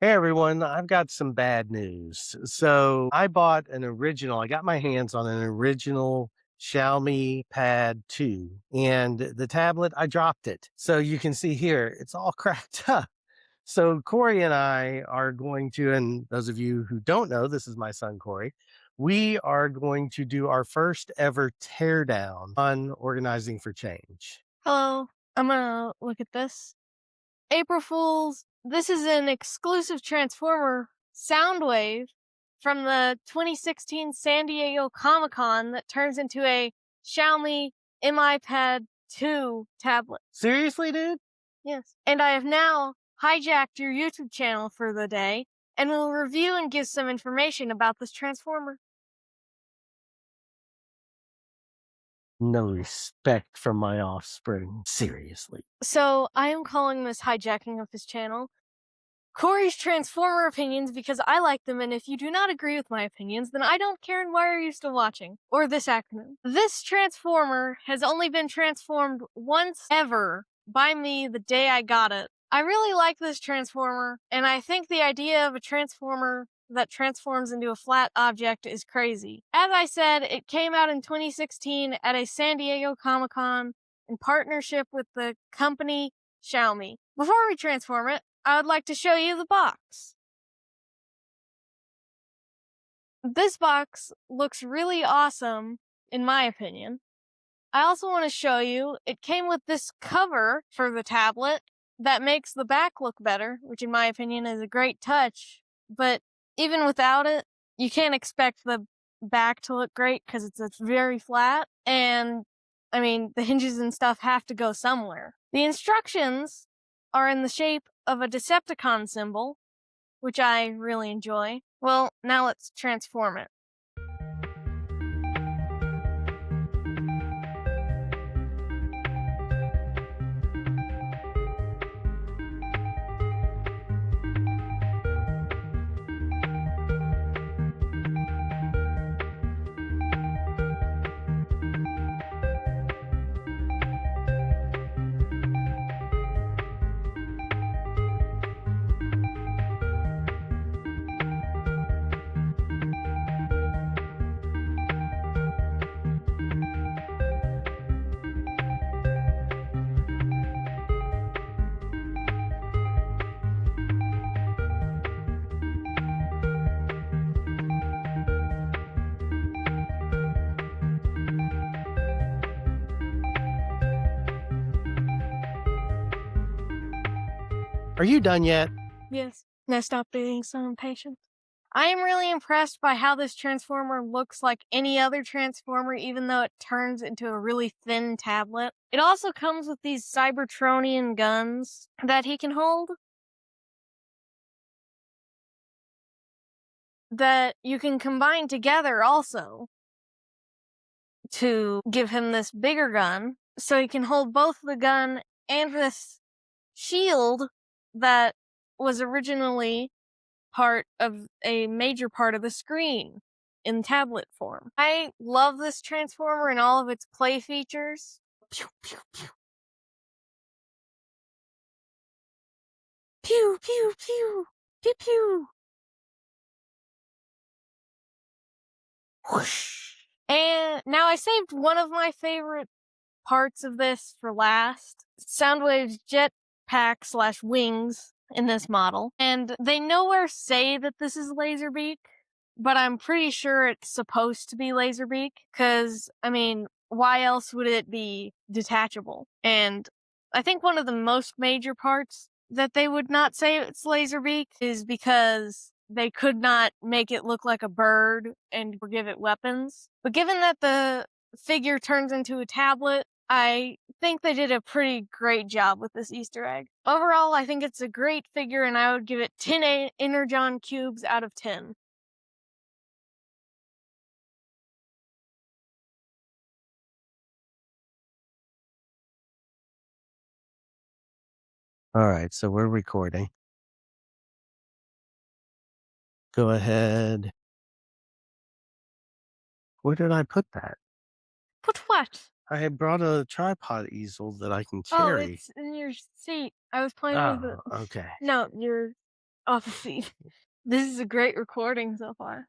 Hey everyone, I've got some bad news. So I bought I got my hands on an original Xiaomi Pad 2 and the tablet, I dropped it. So you can see here, it's all cracked up. So Corey and I are going to, and those of you who don't know, this is my son Corey. We are going to do our first ever teardown on organizing for change. Hello, I'm gonna look at this. April Fools, this is an exclusive Transformer Soundwave from the 2016 San Diego Comic Con that turns into a Xiaomi Mi Pad 2 tablet. Seriously, dude? Yes. And I have now hijacked your YouTube channel for the day and will review and give some information about this Transformer. No respect from my offspring. Seriously. So I am calling this hijacking of his channel Corey's Transformer opinions because I like them, and if you do not agree with my opinions, then I don't care and why are you still watching? Or this acronym. This Transformer has only been transformed once ever by me the day I got it. I really like this Transformer, and I think the idea of a Transformer that transforms into a flat object is crazy. As I said, it came out in 2016 at a San Diego Comic-Con in partnership with the company Xiaomi. Before we transform it, I would like to show you the box. This box looks really awesome, in my opinion. I also want to show you, it came with this cover for the tablet that makes the back look better, which in my opinion is a great touch. But even without it, you can't expect the back to look great because it's very flat. And, I mean, the hinges and stuff have to go somewhere. The instructions are in the shape of a Decepticon symbol, which I really enjoy. Well, now let's transform it. Are you done yet? Yes. Now stop being so impatient. I am really impressed by how this Transformer looks like any other Transformer, even though it turns into a really thin tablet. It also comes with these Cybertronian guns that he can hold that you can combine together also to give him this bigger gun. So he can hold both the gun and this shield that was originally a major part of the screen in tablet form. I love this Transformer and all of its play features. Pew, pew, pew. Pew, pew, pew. Pew, pew. Whoosh. And now I saved one of my favorite parts of this for last. Soundwave's jetpack / wings in this model. And they nowhere say that this is Laserbeak, but I'm pretty sure it's supposed to be Laserbeak, because, I mean, why else would it be detachable? And I think one of the most major parts that they would not say it's Laserbeak is because they could not make it look like a bird and give it weapons. But given that the figure turns into a tablet, I think they did a pretty great job with this Easter egg. Overall, I think it's a great figure, and I would give it 10 Energon cubes out of 10. All right, so we're recording. Go ahead. Where did I put that? Put what? I had brought a tripod easel that I can Oh, carry. it's in your seat. I was playing with Oh, it. okay. No, your off the seat. This is a great recording so far.